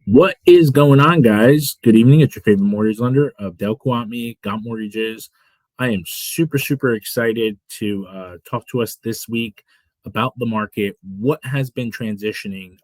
What is going on, guys? Good evening. It's your favorite mortgage lender of Delco Me, Got Mortgages. I am super excited to talk to us this week about the market, what has been transitioning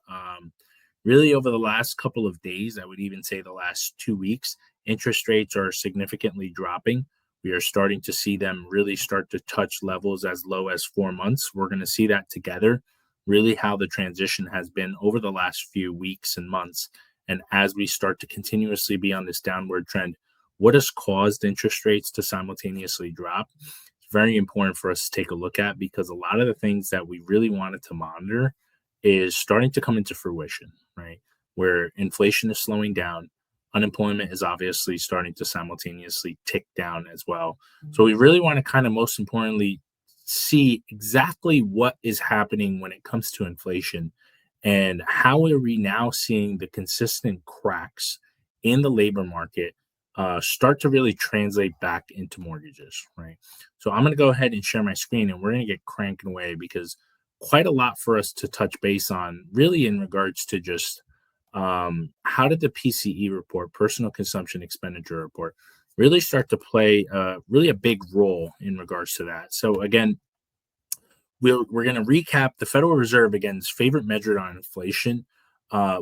really over the last couple of days. I would even say the last 2 weeks. Interest rates are significantly dropping. We are starting to see them really start to touch levels as low as 4 months. We're going to see that together, really how the transition has been over the last few weeks and months. And as we start to continuously be on this downward trend, what has caused interest rates to simultaneously drop? It's very important for us to take a look at because a lot of the things that we really wanted to monitor is starting to come into fruition, right? Where inflation is slowing down, unemployment is obviously starting to simultaneously tick down as well. So we really want to kind of most importantly see exactly what is happening when it comes to inflation and how are we now seeing the consistent cracks in the labor market start to really translate back into mortgages, right? So I'm going to go ahead and share my screen and we're going to get cranking away because quite a lot for us to touch base on, really, in regards to just how did the PCE report, personal consumption expenditure report, really start to play really a big role in regards to that. So, again, we're going to recap the Federal Reserve again's favorite measure on inflation,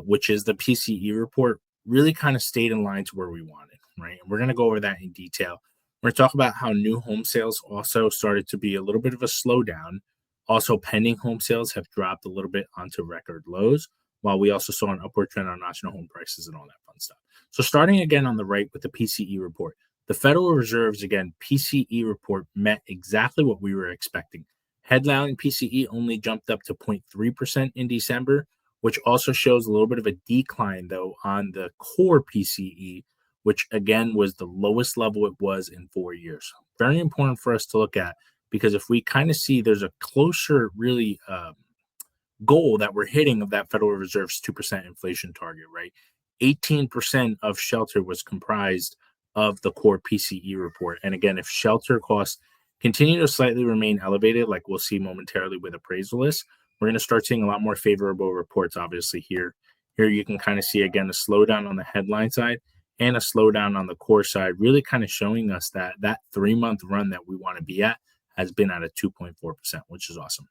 which is the PCE report, really kind of stayed in line to where we wanted, right? And we're going to go over that in detail. We're going to talk about how new home sales also started to be a little bit of a slowdown. Also, pending home sales have dropped a little bit onto record lows, while we also saw an upward trend on national home prices and all that fun stuff. So, starting again on the right with the PCE report, the Federal Reserve's again PCE report met exactly what we were expecting. Headline PCE only jumped up to 0.3% in December, which also shows a little bit of a decline, though, on the core PCE, which again was the lowest level it was in 4 years. Very important for us to look at because if we kind of see there's a closer, really, goal that we're hitting of that Federal Reserve's 2% inflation target, right? 18% of shelter was comprised of the core PCE report. And again, if shelter costs continue to slightly remain elevated, like we'll see momentarily with appraisal lists, we're going to start seeing a lot more favorable reports, obviously, here. Here you can kind of see, again, a slowdown on the headline side and a slowdown on the core side, really kind of showing us that that 3-month run that we want to be at has been at a 2.4%, which is awesome.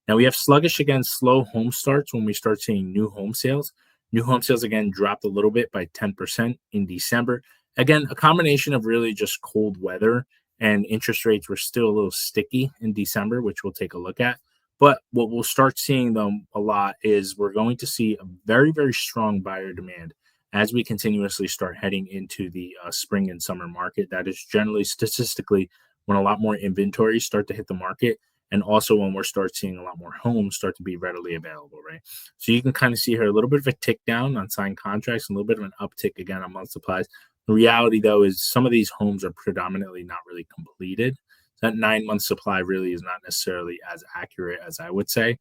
Now we have sluggish against slow home starts when we start seeing new home sales. New home sales again dropped a little bit by 10% in December. Again, a combination of really just cold weather and interest rates were still a little sticky in December, which we'll take a look at. But what we'll start seeing them a lot is we're going to see a very strong buyer demand as we continuously start heading into the spring and summer market. That is generally statistically when a lot more inventories start to hit the market. And also when we're start seeing a lot more homes start to be readily available, right? So you can kind of see here a little bit of a tick down on signed contracts, and a little bit of an uptick again on month supplies. The reality, though, is some of these homes are predominantly not really completed. That 9-month supply really is not necessarily as accurate as I would say.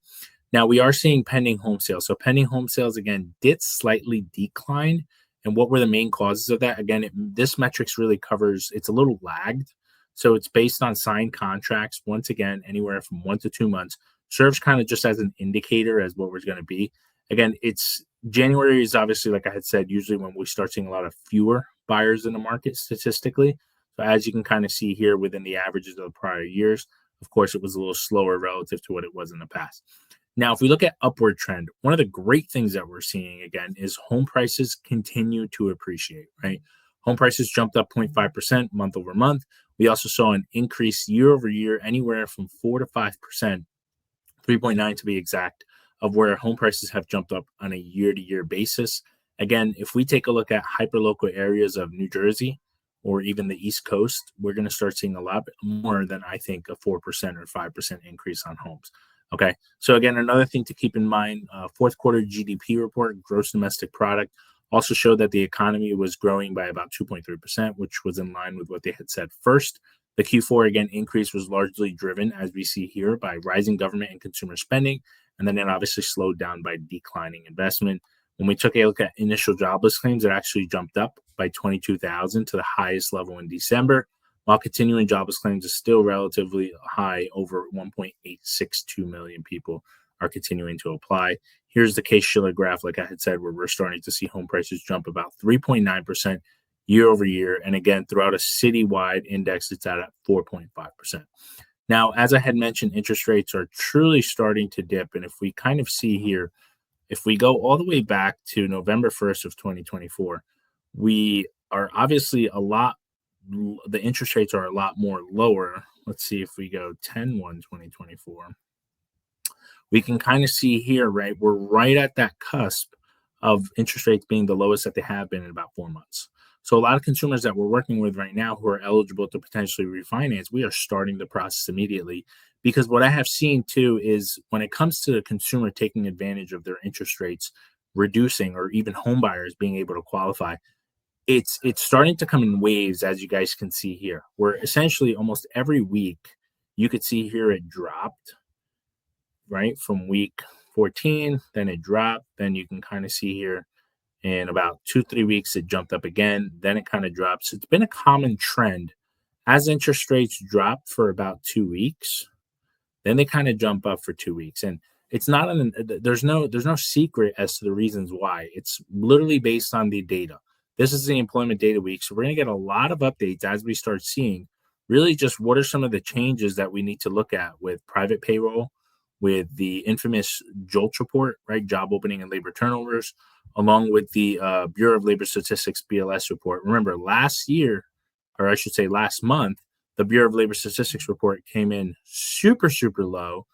Now, we are seeing pending home sales. So pending home sales, again, did slightly decline. And what were the main causes of that? Again, this metrics really covers, it's a little lagged. So it's based on signed contracts. Once again, anywhere from 1 to 2 months serves kind of just as an indicator as what we're going to be. Again, it's January is obviously, like I had said, usually when we start seeing a lot of fewer buyers in the market statistically. So as you can kind of see here within the averages of the prior years, of course, it was a little slower relative to what it was in the past. Now, if we look at upward trend, one of the great things that we're seeing again is home prices continue to appreciate, right? Home prices jumped up 0.5% month over month. We also saw an increase year over year, anywhere from 4 to 5%, 3.9 to be exact, of where home prices have jumped up on a year to year basis. Again, if we take a look at hyperlocal areas of New Jersey or even the East Coast, we're going to start seeing a lot more than I think a 4% or 5% increase on homes. Okay. So again, another thing to keep in mind, fourth quarter GDP report, gross domestic product, also showed that the economy was growing by about 2.3%, which was in line with what they had said first. The Q4, again, increase was largely driven, as we see here, by rising government and consumer spending, and then it obviously slowed down by declining investment. When we took a look at initial jobless claims, it actually jumped up by 22,000 to the highest level in December, while continuing jobless claims is still relatively high, over 1.862 million people are continuing to apply. Here's the Case-Shiller graph, like I had said, where we're starting to see home prices jump about 3.9% year over year. And again, throughout a citywide index, it's at 4.5%. Now, as I had mentioned, interest rates are truly starting to dip. And if we kind of see here, if we go all the way back to November 1st of 2024, we are obviously the interest rates are a lot more lower. Let's see if we go 10/1/2024. We can kind of see here, right? We're right at that cusp of interest rates being the lowest that they have been in about 4 months. So a lot of consumers that we're working with right now who are eligible to potentially refinance, we are starting the process immediately, because what I have seen too is when it comes to the consumer taking advantage of their interest rates reducing, or even home buyers being able to qualify, it's starting to come in waves, as you guys can see here, where essentially almost every week you could see here it dropped, right, from week 14, then it dropped, then you can kind of see here in about 2 3 weeks it jumped up again, then it kind of drops. It's been a common trend as interest rates drop for about 2 weeks, then they kind of jump up for 2 weeks. And it's not there's no secret as to the reasons why. It's literally based on the data. This is the employment data week, so we're going to get a lot of updates as we start seeing really just what are some of the changes that we need to look at with private payroll, with the infamous JOLTS report, right, job opening and labor turnovers, along with the Bureau of Labor Statistics BLS report. Remember, last year, or I should say last month, the Bureau of Labor Statistics report came in super, super low,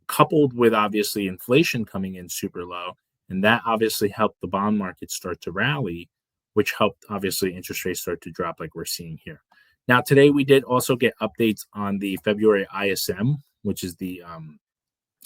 coupled with obviously inflation coming in super low. And that obviously helped the bond market start to rally, which helped obviously interest rates start to drop like we're seeing here. Now, today we did also get updates on the February ISM, which is the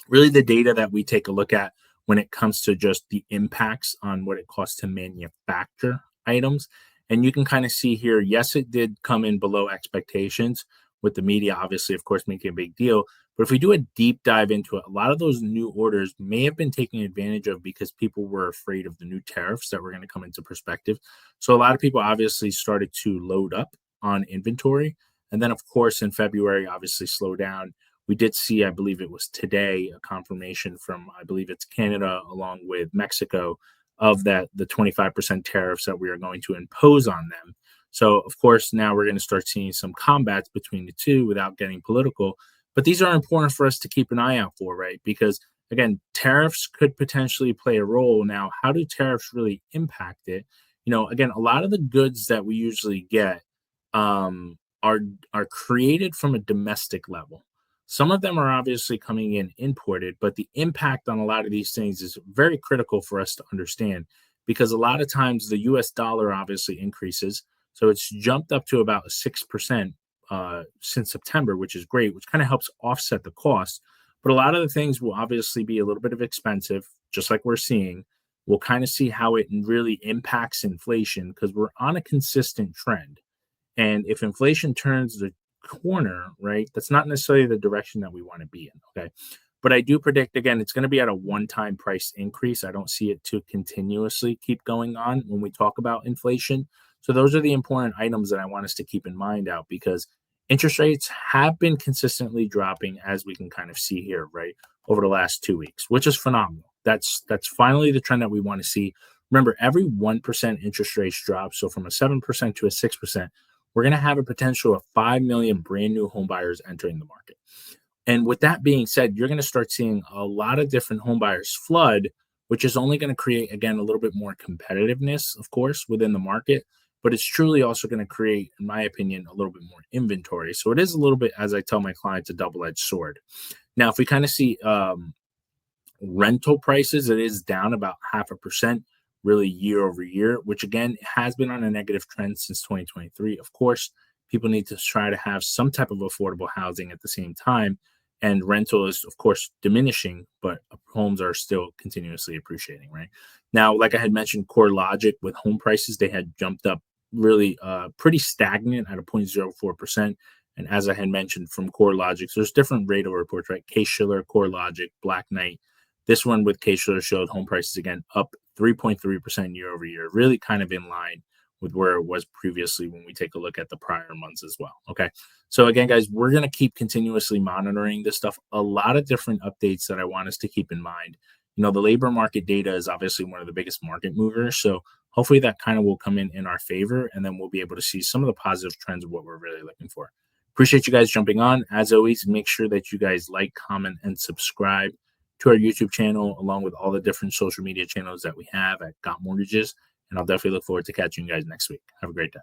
really the data that we take a look at when it comes to just the impacts on what it costs to manufacture items. And you can kind of see here, yes, it did come in below expectations, with the media obviously, of course, making a big deal. But if we do a deep dive into it, a lot of those new orders may have been taken advantage of because people were afraid of the new tariffs that were going to come into perspective. So a lot of people obviously started to load up on inventory. And then, of course, in February, obviously slow down. We did see, I believe it was today, a confirmation from, I believe it's Canada along with Mexico, of that the 25% tariffs that we are going to impose on them. So, of course, now we're going to start seeing some combats between the two without getting political. But these are important for us to keep an eye out for, right? Because, again, tariffs could potentially play a role. Now, how do tariffs really impact it? Again, a lot of the goods that we usually get are created from a domestic level. Some of them are obviously coming in imported, but the impact on a lot of these things is very critical for us to understand, because a lot of times the US dollar obviously increases. So it's jumped up to about 6% since September, which is great, which kind of helps offset the cost. But a lot of the things will obviously be a little bit of expensive, just like we're seeing. We'll kind of see how it really impacts inflation, because we're on a consistent trend. And if inflation turns the corner, right, that's not necessarily the direction that we want to be in. Okay. But I do predict, again, it's going to be at a one-time price increase. I don't see it to continuously keep going on when we talk about inflation. So those are the important items that I want us to keep in mind out, because interest rates have been consistently dropping, as we can kind of see here, right, over the last 2 weeks, which is phenomenal. That's finally the trend that we want to see. Remember, every 1% interest rates drop, so from a 7% to a 6%, we're going to have a potential of 5 million brand new home buyers entering the market. And with that being said, you're going to start seeing a lot of different home buyers flood, which is only going to create, again, a little bit more competitiveness, of course, within the market. But it's truly also going to create, in my opinion, a little bit more inventory. So it is a little bit, as I tell my clients, a double-edged sword. Now, if we kind of see rental prices, it is down about 0.5%. Really year over year, which again has been on a negative trend since 2023. Of course, people need to try to have some type of affordable housing at the same time. And rental is, of course, diminishing, but homes are still continuously appreciating, right? Now, like I had mentioned, CoreLogic with home prices, they had jumped up really pretty stagnant at a 0.04%. And as I had mentioned from CoreLogic, so there's different radar reports, right? Case-Shiller, CoreLogic, Black Knight. This one with Case-Shiller showed home prices again up 3.3% year over year, really kind of in line with where it was previously when we take a look at the prior months as well. Okay. So again, guys, we're going to keep continuously monitoring this stuff. A lot of different updates that I want us to keep in mind. The labor market data is obviously one of the biggest market movers. So hopefully that kind of will come in our favor, and then we'll be able to see some of the positive trends of what we're really looking for. Appreciate you guys jumping on. As always, make sure that you guys like, comment, and subscribe to our YouTube channel, along with all the different social media channels that we have at Got Mortgages. And I'll definitely look forward to catching you guys next week. Have a great day.